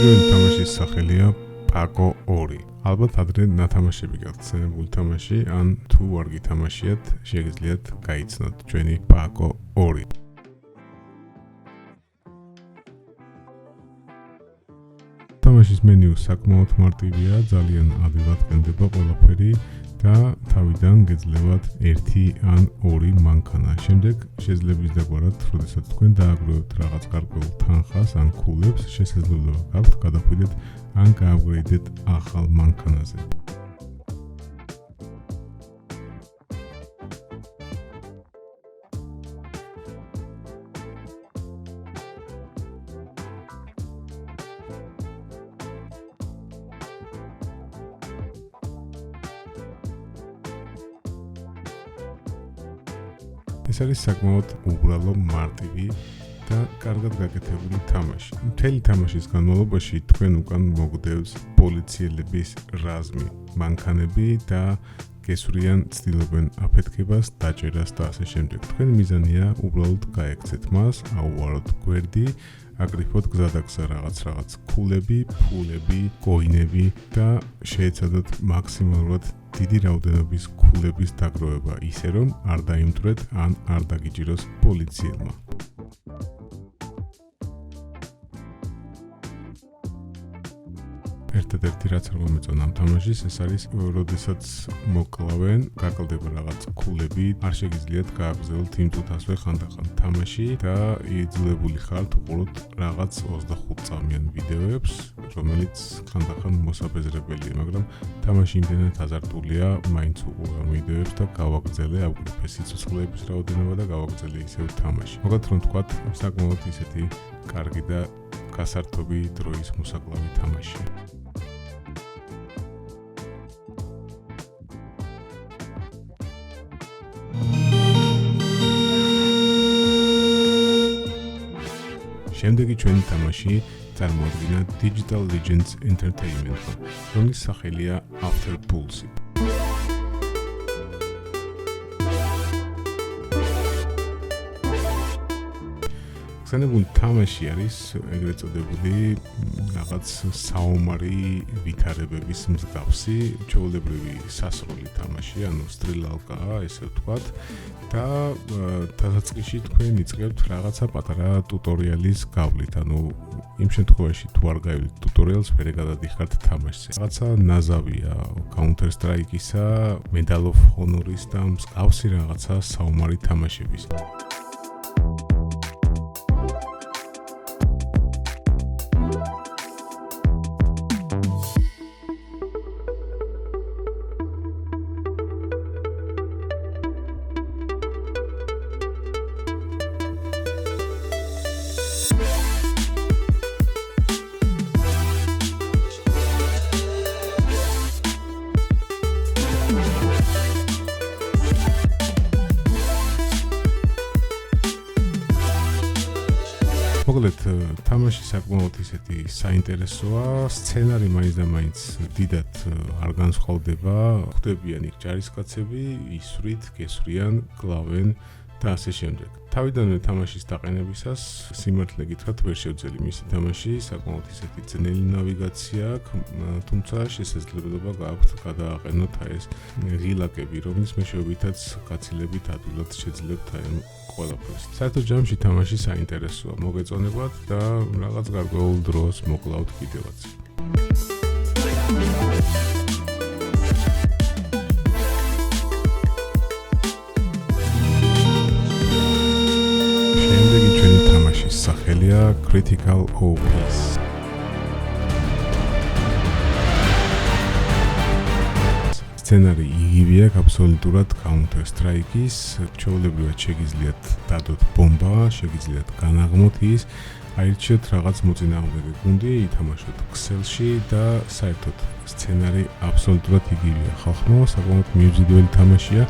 მიმზიდველი თამაშის სახელია Paco 2. ალბათ ადრე ნათამაშები გახსენებული თამაში, ან თუ არ გითამაშიათ, შეგიძლიათ გაიცნოთ ჩვენი Paco 2. თამაშის მენიუ საკმაოდ მარტივია, ძალიან ადვილად ყენდება ყველაფერი და თავიდან გეძლევათ 1 ან 2 მანქანა. შემდეგ შეძლებს დაგვარად, როდესაც თქვენ დააგროვებთ რაღაც გარკვეულ თანხას ან ქულებს, შესაძლებლობა გაქვთ გადახვიდეთ ან გააპგრეიდეთ ახალ მანქანაზე. ეს არის საკმაოდ უბრალო, მარტივი და კარგად გაკეთებული თამაში. მთელი თამაშის განმავლობაში თქვენ უკან მოგდევს პოლიციელების რაზმი, მანქანები და გესვრიან ცდილობენ აფეთქებას, დაჭერას და ასე შემდეგ. თქვენი მიზანია უბრალოდ გაექცეთ მას, აუვაროთ გვერდი, აკრიფოთ გზადაგზა რაღაც ქულები, ფულები, კოინები და შეეცადოთ მაქსიმალურად დიდი რაოდენობის ქულების დაგროვება, ისე რომ არ დაიმტვრეთ ან არ დაგიჭიროს პოლიციელმა. ერთადერთი რაც არ მომეწონა ამ თამაშის, ეს არის, როდესაც მოკლავენ, გაკლდება რაღაც ქულები, არ შეგიძლიათ გააგრძელოთ იმ წუთასვე ხანდახან თამაში და იძლებული ხართ უყუროთ რაღაც 25 წამიან ვიდეოებს, რომელიც ხანდახან მოსაბეზრებელია, მაგრამ თამაში იმდენად აზარტულია, მაინც უყურე ამ ვიდეოებს და გავაგრძელე, ავკრიფე სიცოცხლეების რაოდენობა და გავაგრძელე ისევ თამაში. მოგეთ რომ თქვათ, საკმაოდ ისეთი კარგი და გასართობი დროის მოსაკლავი თამაშია. შემდეგი ჩვენი თამაში წარმოადგინა Digital Legends Entertainment-მა, რომლის სახელია After Pulse. ხსენებული თამაში არის ეგრეთ წოდებული რაღაც საომარი ვითარებების მსგავსი, ჩვეულებრივი სასროლი თამაში, ანუ სტრილალკაა, ესე ვთქვათ და დასაწყისში თქვენ იწყებთ რაღაცა პატარა ტუტორიალის გავლით, ანუ იმ შემთხვევაში თუ არ გაივლით ტუტორიალს, ვერ გადადიხართ თამაშზე. რაღაცა ნაზავია Counter Strike-ისა, Medal of Honor-ის და მსგავსი რაღაცა საომარი თამაშების. მოკლედ, თამაში საკმაოდ ისეთი საინტერესოა, სცენარი მაინც და მაინც დიდად არ განსხვავდება, ხვდებიან იქ ჯარისკაცები, ისვრით, გესვრიან, კლავენ და ასე შემდეგ. თავიდანვე თამაშის დაყენებისას სიმართლე გითხრათ, ვერ შევძელი მისი თამაში, საკმაოდ ისეთი ძნელი ნავიგაცია აქვს, თუმცა შესაძლებლობა გააქვთ გადააყენოთ ეს ღილაკები, რომლის მეშვეობითაც გაცილებით ადვილად შეძლებთ აი ყველაფერს. საერთოდ ჯამში თამაში საინტერესოა, მოგეწონებათ და რაღაც გარკვეულ დროს მოკლავთ კიდევაც. შემდეგი ჩვენი თამაშის სახელია Critical Opus. სცენარი იგივეა აბსოლუტურად Counter Strike-ის, ჩვეულებრივად შეგიძლიათ დადოთ ბომბა, შეგიძლიათ განაღმოთ ის, აირჩიოთ რაღაც მოწინააღმდეგე გუნდი, ითამაშოთ ქსელში და საერთოდ სცენარი აბსოლუტურად იგივეა. ხალხო, საკმაოდ მიმზიდველი თამაშია.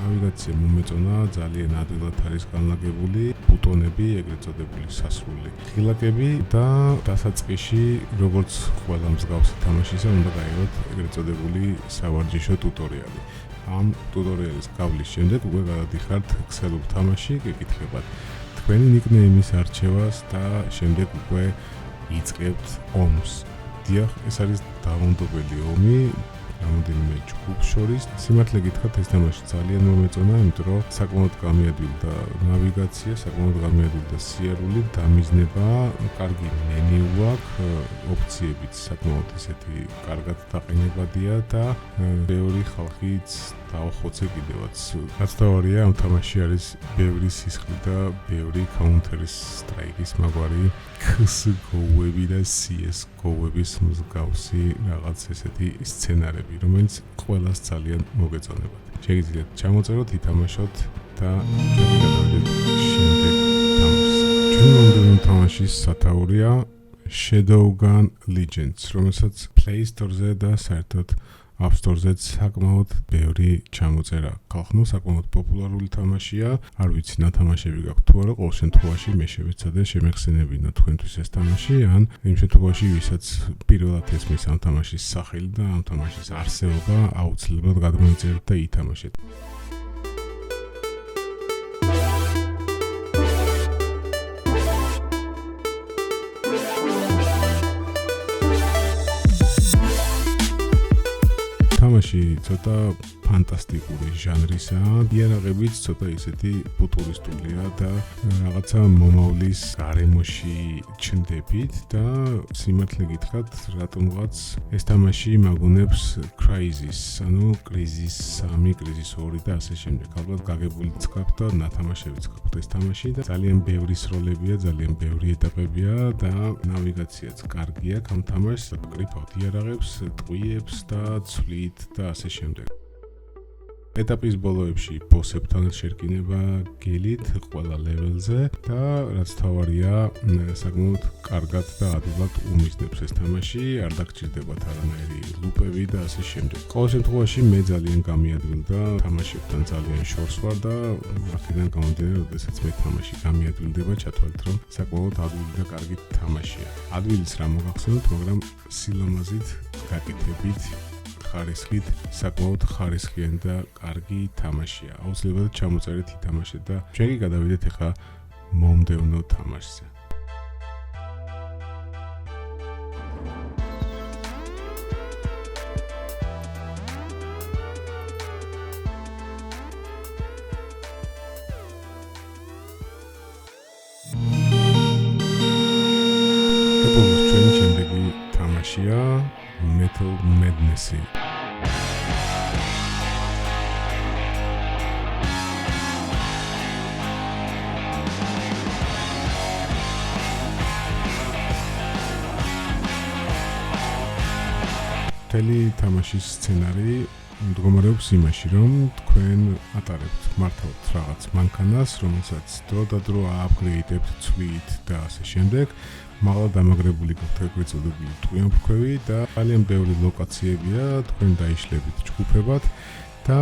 ნავიგაცია მომეწონა ძალიან ადვილად არის განლაგებული ბუტონები, ეგრეთ წოდებული სასრული ღილაკები და დასაწყისში როგორც ყველა მსგავსი თამაშისა უნდა გაიგოთ ეგრეთ წოდებული სავარჯიშო ტუტორიალი. ამ ტუტორიალის გავლის შემდეგ უკვე გადადიხართ ქსელურ თამაში, გეკითხებათ თქვენი ნიკნეიმის არჩევას და შემდეგ უკვე იწყებთ ომს. დიახ, ეს არის დაუნდობელი ომი რამოდენიმე ჯგუფს შორის. სიმართლე გითხრათ, ეს თამაში ძალიან მომეწონა, იმიტომ რომ საკმაოდ გამიადვილდა ნავიგაცია, საკმაოდ გამიადვილდა სიარული, დამიზნება, კარგი მენიუ აქვს, ოფციებიც საკმაოდ ესეთი კარგად დაყენებადია და ბევრი ხალხიც დაახოცე კიდევაც. რაც თავარია, ამ თამაში არის ბევრი სისხლი და ბევრი Counter Strike-ის მაგვარი CS:GO-ები და CS:GO-ების მსგავსი რაღაც ესეთი სცენარები, რომელიც ყველას ძალიან მოგეწონებათ. შეგიძლიათ ჩამოწეროთ, ითამაშოთ და გადავიდეთ შემდეგ თამაშს. ჩვენი მომდევნო თამაშის სათაურია Shadowgun Legends, რომელსაც Play Store-ზე და საერთოდ App Store-ზეც საკმაოდ ბევრი ჩამოწერა გახსნა, საკმაოდ პოპულარული თამაშია. არ ვიცი ნათამაშები გაქვთ თუ არა, ყოველ შემთხვევაში მე შევეცადე შემეხსენებინა თქვენთვის ეს თამაში, ან იმ შემთხვევაში ვისაც პირველად ესმის ამ თამაშის სახელი და ამ თამაშის არსებობა, აუცილებლად გადმოიწერეთ და ითამაშეთ. თამაში ცოტა ფანტასტიკური ჟანრისაა, იარაღებიც ცოტა ისეთი ფუტურისტულია და რაღაცა მომავლის გარემოში ჩნდებით და სიმართლე გითხრათ, რატომღაც ეს თამაში მაგონებს Crysis, ანუ Crysis 3, Crysis 2 და ასე შემდეგ. ალბათ გაგებულიც გაქვთ და ნათამაშებიც გაქვთ ეს თამაში და ძალიან ბევრი სროლებია, ძალიან ბევრი ეტაპებია და ნავიგაციაც კარგია ამ თამაშს, კრიფავთ იარაღებს, ტყვიებს და ცვლით და ასე შემდეგ. ეტაპის ბოლოებში ბოსებთან შერკინება გელით ყველა ლეველზე და რაც თავარია, საკმაოდ კარგად და ადვილად უმისნებს ეს თამაში, არ დაგჭირდებათ არანაირი ლუპები და ასე შემდეგ. ყოველ შემთხვევაში მე ძალიან გამიადვილდა, თამაშებთან ძალიან შორს ვარ და აქედან გამომდინარე, როდესაც მე თამაში გამიადვილდება, ჩათვალეთ რომ საკმაოდ ადვილი და კარგი თამაშია. ადვილიც რა მოგახსენოთ, მაგრამ სილამაზით, გაკეთებით ხარისხით, საკმაოდ ხარისხიანი და კარგი თამაშია. აუცილებლად ჩამოწერეთ, ითამაშეთ და ჩვენ კი გადავიდეთ ახლა მომდევნო თამაშზე. ჩვენი შემდეგი თამაშია Metal Madness-ი. მთელი თამაშის სცენარი მდგომარეობს იმაში, რომ თქვენ ატარებთ მართავთ რაღაც მანქანას, რომელსაც დრო ააპგრეიდებთ, ცვლით და ასე შემდეგ. მაღლა დამაგრებული გაქვთ ეგრეთ წოდებული ტყვიამფრქვევი და ძალიან ბევრი ლოკაციებია, თქვენ დაიშლებით ჯგუფებად და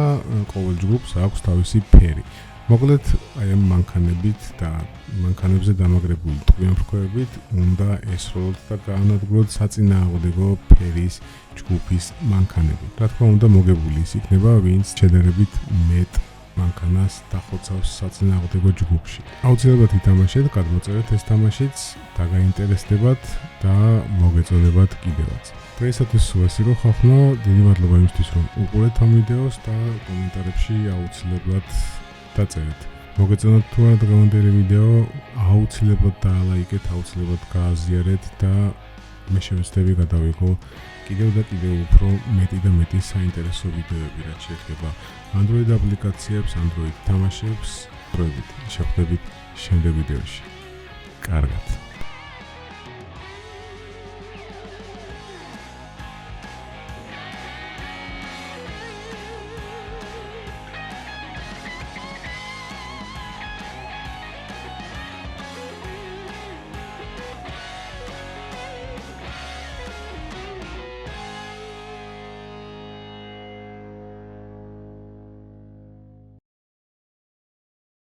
ყოველ ჯგუფს აქვს თავისი ფერი. მოკლედ, აი ამ მანქანებით და მანქანებზე დამაგრებული ტყვიამფრქვევებით უნდა ესროლოთ და გაანადგუროთ საწინააღმდეგო ფერის ჯგუფის მანქანები. რა თქმა უნდა, მოგებული ის იქნება, ვინც შედარებით მეტ მანქანას დახოცავს საწინააღმდეგო ჯგუფში. აუცილებლად ითამაშეთ, გადმოწერეთ ეს თამაშიც, დაგაინტერესდებათ და მოგეწონებათ კიდევაც. დღეისათვის ეს იყო ხახნო, დიდი მადლობა იმისთვის, რომ უყურეთ ამ ვიდეოს და კომენტარებში აუცილებლად დაწერეთ. მოგეწონათ თუ არა დღევანდელი ვიდეო, აუცილებლად დაალაიკეთ, აუცილებლად გააზიარეთ და მე შევეცდები გადავიღო კიდევ და კიდევ უფრო მეტი და მეტი საინტერესო ვიდეოები, რაც შეეხება Android აპლიკაციებს, Android თამაშებს, შევხვდებით შემდეგ ვიდეოში. კარგად.